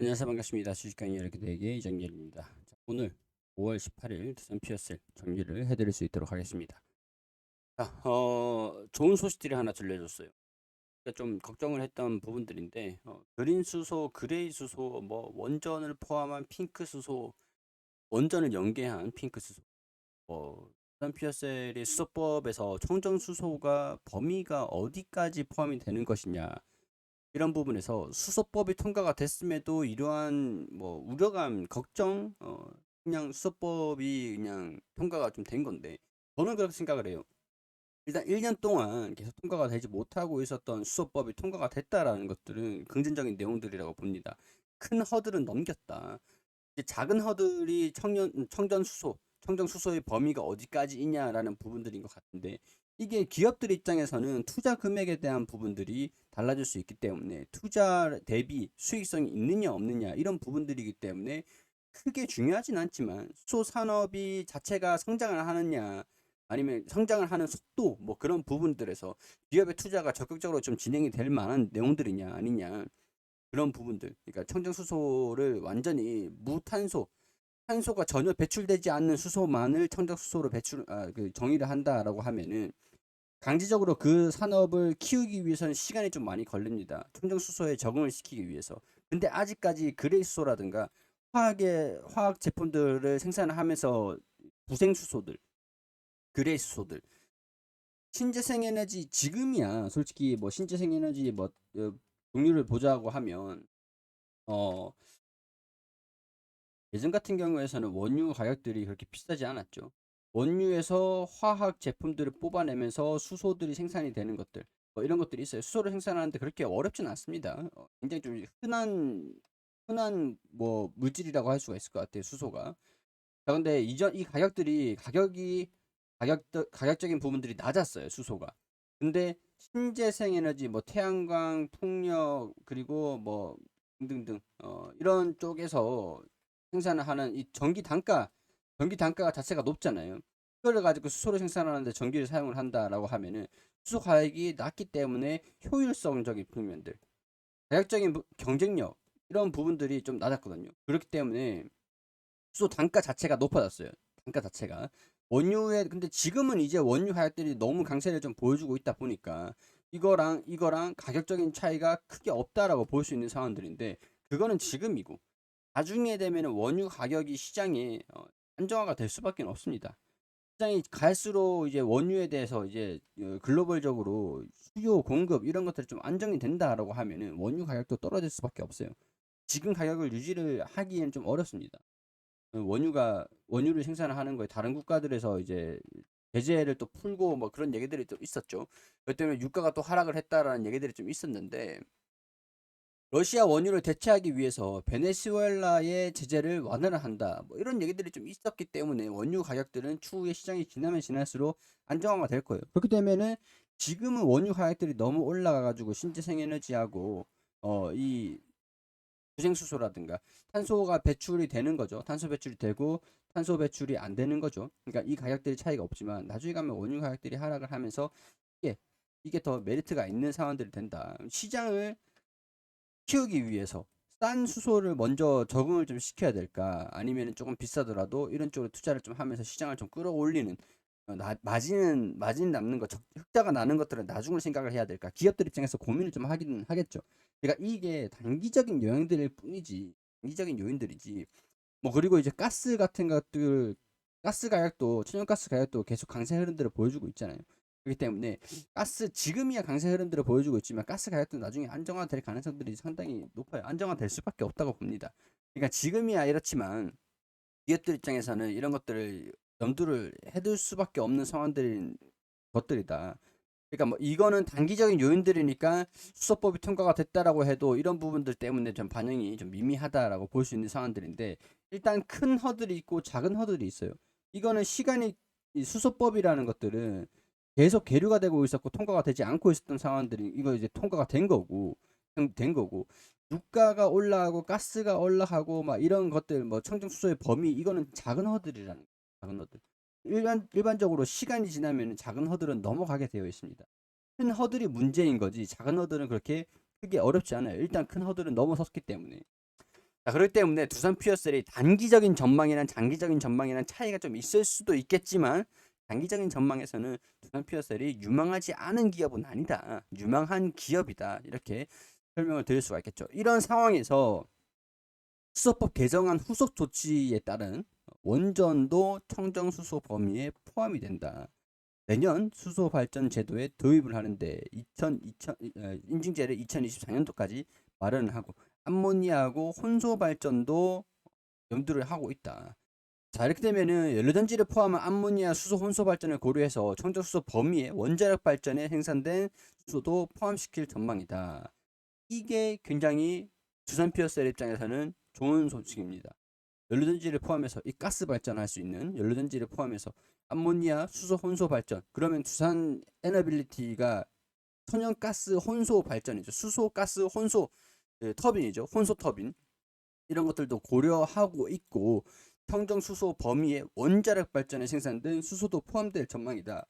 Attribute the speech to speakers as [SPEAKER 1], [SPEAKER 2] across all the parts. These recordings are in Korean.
[SPEAKER 1] 안녕하세요. 반갑습니다. 주식강의 여러분에게 이정렬입니다. 자, 오늘 5월 18일 두산 피어셀 정리를 해드릴 수 있도록 하겠습니다. 자, 좋은 소식들이 하나 들려줬어요. 그러니까 좀 걱정을 했던 부분들인데, 그린 수소, 그레이 수소, 뭐 원전을 포함한 핑크 수소, 원전을 연계한 핑크 수소, 두산 피어셀의 수소법에서 청정 수소가 범위가 어디까지 포함이 되는 것이냐, 이런 부분에서 수소법이 통과가 됐음에도 이러한 뭐 우려감, 걱정, 그냥 수소법이 그냥 통과가 좀 된 건데 저는 그렇게 생각을 해요. 일단 1년 동안 계속 통과가 되지 못하고 있었던 수소법이 통과가 됐다라는 것들은 긍정적인 내용들이라고 봅니다. 큰 허들은 넘겼다. 이제 작은 허들이 청전 수소, 청정 수소의 범위가 어디까지 있냐라는 부분들인 것 같은데 이게 기업들 입장에서는 투자 금액에 대한 부분들이 달라질 수 있기 때문에 투자 대비 수익성이 있느냐 없느냐 이런 부분들이기 때문에 크게 중요하진 않지만 수소 산업이 자체가 성장을 하느냐 아니면 성장을 하는 속도 뭐 그런 부분들에서 기업의 투자가 적극적으로 좀 진행이 될 만한 내용들이냐 아니냐 그런 부분들. 그러니까 청정수소를 완전히 무탄소, 탄소가 전혀 배출되지 않는 수소만을 청정수소로 그 정의를 한다라고 하면은 강제적으로 그 산업을 키우기 위해서는 시간이 좀 많이 걸립니다. 청정수소에 적응을 시키기 위해서. 근데 아직까지 그레이수소라든가 화학 제품들을 생산을 하면서 부생수소들, 그레이수소들, 신재생에너지 지금이야 솔직히 뭐 신재생에너지 뭐 종류를 보자고 하면 어 예전 같은 경우에서는 원유 가격들이 그렇게 비싸지 않았죠. 원유에서 화학 제품들을 뽑아내면서 수소들이 생산이 되는 것들, 뭐 이런 것들이 있어요. 수소를 생산하는데 그렇게 어렵진 않습니다. 굉장히 좀 흔한 뭐 물질이라고 할 수가 있을 것 같아요. 수소가. 자, 근데 이전 이 가격적인 부분들이 낮았어요. 수소가. 근데 신재생 에너지, 뭐 태양광, 풍력, 그리고 뭐 등등등 이런 쪽에서 생산을 하는 이 전기 단가 자체가 높잖아요. 이거를 가지고 수소를 생산하는데 전기를 사용을 한다라고 하면은 수소 가격이 낮기 때문에 효율성적인 측면들, 가격적인 경쟁력 이런 부분들이 좀 낮았거든요. 그렇기 때문에 수소 단가 자체가 높아졌어요. 단가 자체가. 원유에 근데 지금은 이제 원유 가격들이 너무 강세를 좀 보여주고 있다 보니까 이거랑 가격적인 차이가 크게 없다라고 볼 수 있는 상황들인데 그거는 지금이고 나중에 되면 원유 가격이 시장에 안정화가 될 수밖에 없습니다. 시장이 갈수록 이제 원유에 대해서 이제 글로벌적으로 수요 공급 이런 것들이 좀 안정이 된다라고 하면은 원유 가격도 떨어질 수밖에 없어요. 지금 가격을 유지를 하기에는 좀 어렵습니다. 원유를 생산하는 거에 다른 국가들에서 이제 제재를 또 풀고 뭐 그런 얘기들이 또 있었죠. 그것 때문에 유가가 또 하락을 했다라는 얘기들이 좀 있었는데 러시아 원유를 대체하기 위해서 베네수엘라의 제재를 완화를 한다. 뭐 이런 얘기들이 좀 있었기 때문에 원유 가격들은 추후에 시장이 지나면 지날수록 안정화가 될 거예요. 그렇게 되면은 지금은 원유 가격들이 너무 올라가가지고 신재생에너지하고 이 부생수소라든가 탄소가 배출이 되는 거죠. 탄소 배출이 되고 탄소 배출이 안 되는 거죠. 그러니까 이 가격들이 차이가 없지만 나중에 가면 원유 가격들이 하락을 하면서 이게 이게 더 메리트가 있는 상황들이 된다. 시장을 키우기 위해서 싼 수소를 먼저 적응을 좀 시켜야 될까? 아니면 조금 비싸더라도 이런 쪽으로 투자를 좀 하면서 시장을 좀 끌어올리는 마진 남는 것, 흑자가 나는 것들은 나중을 생각을 해야 될까? 기업들 입장에서 고민을 좀 하긴 하겠죠. 그러니까 이게 단기적인 요인들일 뿐이지, 단기적인 요인들이지. 뭐 그리고 이제 가스 가격도 천연가스 가격도 계속 강세 흐름들을 보여주고 있잖아요. 그렇기 때문에 지금이야 강세 흐름들을 보여주고 있지만 가스 가격도 나중에 안정화될 가능성들이 상당히 높아요. 안정화될 수밖에 없다고 봅니다. 그러니까 지금이야 이렇지만 기업들 입장에서는 이런 것들을 염두를 해둘 수밖에 없는 상황들인 것들이다. 그러니까 뭐 이거는 단기적인 요인들이니까 수소법이 통과가 됐다라고 해도 이런 부분들 때문에 좀 반영이 좀 미미하다라고 볼 수 있는 상황들인데 일단 큰 허들이 있고 작은 허들이 있어요. 이거는 시간이 이 수소법이라는 것들은 계속 계류가 되고 있었고 통과가 되지 않고 있었던 상황들이 이거 이제 통과가 된 거고 물가가 올라가고 가스가 올라가고 막 이런 것들 뭐 청정수소의 범위 이거는 작은 허들이라는 거예요. 작은 허들. 일반적으로 시간이 지나면 작은 허들은 넘어가게 되어 있습니다. 큰 허들이 문제인 거지 작은 허들은 그렇게 크게 어렵지 않아요. 일단 큰 허들은 넘어섰기 때문에. 자, 그렇기 때문에 두산 피어셀이 단기적인 전망이랑 장기적인 전망이랑 차이가 좀 있을 수도 있겠지만 단기적인 전망에서는 두산 피어셀이 유망하지 않은 기업은 아니다. 유망한 기업이다. 이렇게 설명을 드릴 수가 있겠죠. 이런 상황에서 수소법 개정안 후속 조치에 따른 원전도 청정수소 범위에 포함이 된다. 내년 수소 발전 제도에 도입을 하는데 인증제를 2024년도까지 마련을 하고 암모니아하고 혼소 발전도 염두를 하고 있다. 자, 이렇게 되면은 연료전지를 포함한 암모니아 수소 혼소 발전을 고려해서 청정수소 범위에 원자력 발전에 생산된 수소도 포함시킬 전망이다. 이게 굉장히 두산 피어셀 입장에서는 좋은 소식입니다. 연료전지를 포함해서 이 가스 발전할 수 있는 연료전지를 포함해서 암모니아 수소 혼소 발전, 그러면 두산 에너빌리티가 천연가스 혼소 발전이죠. 수소 가스 혼소 터빈이죠. 혼소 터빈 이런 것들도 고려하고 있고 청정 수소 범위에 원자력 발전에 생산된 수소도 포함될 전망이다.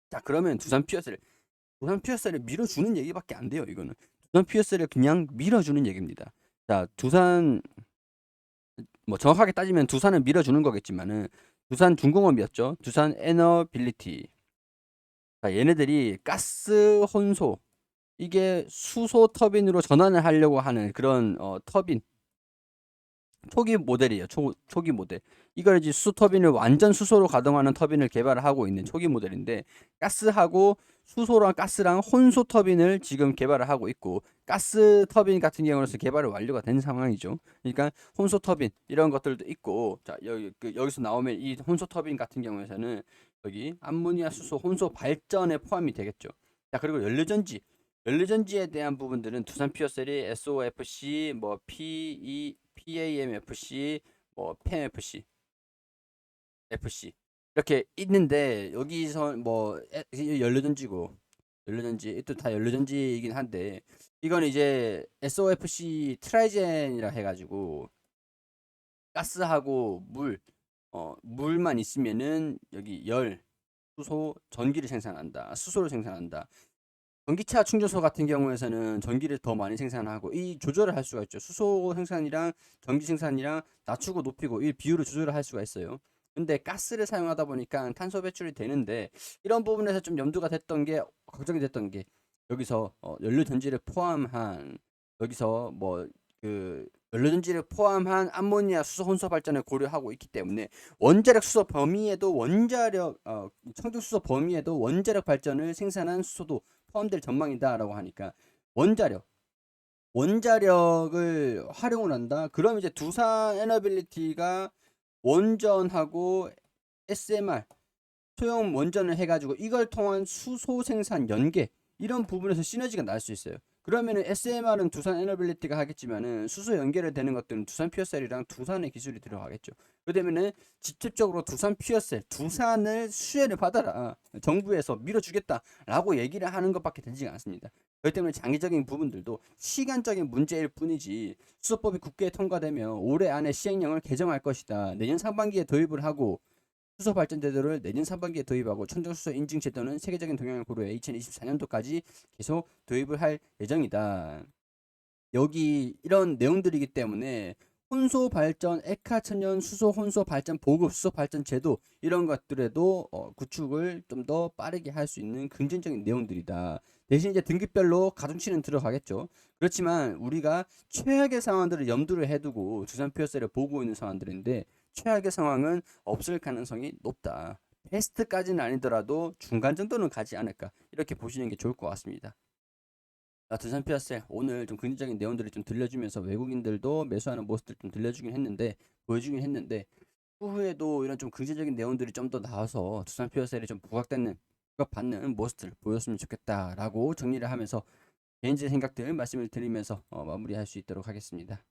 [SPEAKER 1] 자, 그러면 두산 피어셀을 밀어주는 얘기밖에 안 돼요. 이거는 두산 피어셀을 그냥 밀어주는 얘기입니다. 자, 두산 뭐 정확하게 따지면 두산은 밀어주는 거겠지만은 두산 중공업이었죠. 두산 에너빌리티. 자, 얘네들이 가스 혼소 이게 수소 터빈으로 전환을 하려고 하는 그런 터빈 초기 모델이에요. 초기 모델. 이걸 이제 수소 터빈을 완전 수소로 가동하는 터빈을 개발을 하고 있는 초기 모델인데 가스하고 수소랑 가스랑 혼소 터빈을 지금 개발을 하고 있고 가스 터빈 같은 경우는 개발이 완료가 된 상황이죠. 그러니까 혼소 터빈 이런 것들도 있고 자, 여기서 나오면 이 혼소 터빈 같은 경우에는 여기 암모니아 수소 혼소 발전에 포함이 되겠죠. 자, 그리고 연료전지에 대한 부분들은 두산 피어셀이 SOFC, 뭐 PAMFC, 뭐 PMFC, FC 이렇게 있는데 여기서 뭐 연료전지 또 다 연료전지이긴 한데 이건 이제 SOFC 트라이젠이라 해가지고 가스하고 물만 있으면은 여기 수소, 전기를 생산한다. 수소를 생산한다. 전기차 충전소 같은 경우에서는 전기를 더 많이 생산하고 이 조절을 할 수가 있죠. 수소 생산이랑 전기 생산이랑 낮추고 높이고 이 비율을 조절을 할 수가 있어요. 근데 가스를 사용하다 보니까 탄소 배출이 되는데 이런 부분에서 좀 염두가 됐던 게 걱정이 됐던 게 여기서 연료전지를 포함한 여기서 뭐 그 연료전지를 포함한 암모니아 수소 혼소 발전을 고려하고 있기 때문에 원자력 수소 범위에도 청정 수소 범위에도 원자력 발전을 생산한 수소도 포함될 전망이다라고 하니까 원자력을 활용을 한다. 그럼 이제 두산 에너빌리티가 원전하고 SMR 소형 원전을 해가지고 이걸 통한 수소 생산 연계 이런 부분에서 시너지가 날 수 있어요. 그러면은 SMR은 두산 에너빌리티가 하겠지만은 수소 연계를 되는 것들은 두산 피어셀이랑 두산의 기술이 들어가겠죠. 그러면은 직접적으로 두산 피어셀, 두산을 수혜를 받아라. 정부에서 밀어주겠다라고 얘기를 하는 것밖에 되지 않습니다. 그렇기 때문에 장기적인 부분들도 시간적인 문제일 뿐이지 수소법이 국회에 통과되면 올해 안에 시행령을 개정할 것이다. 내년 상반기에 도입을 하고 수소 발전 제도를 내년 상반기에 도입하고 청정수소 인증 제도는 세계적인 동향을 고려해 2024년도까지 계속 도입을 할 예정이다. 여기 이런 내용들이기 때문에 혼소 발전, 액화 천연 수소 혼소 발전 보급 수소 발전 제도 이런 것들에도 구축을 좀 더 빠르게 할 수 있는 긍정적인 내용들이다. 대신 이제 등급별로 가중치는 들어가겠죠. 그렇지만 우리가 최악의 상황들을 염두를 해두고 두산 피어셀을 보고 있는 상황들인데 최악의 상황은 없을 가능성이 높다. 베스트까지는 아니더라도 중간 정도는 가지 않을까 이렇게 보시는 게 좋을 것 같습니다. 두산 피어셀 오늘 좀 긍정적인 내용들을 좀 들려주면서 외국인들도 매수하는 모습들 좀 보여주긴 했는데 후에도 이런 좀 긍정적인 내용들이 좀 더 나와서 두산 피어셀이 좀 부각받는 모습들 보였으면 좋겠다라고 정리를 하면서 개인적인 생각들 말씀을 드리면서 마무리할 수 있도록 하겠습니다.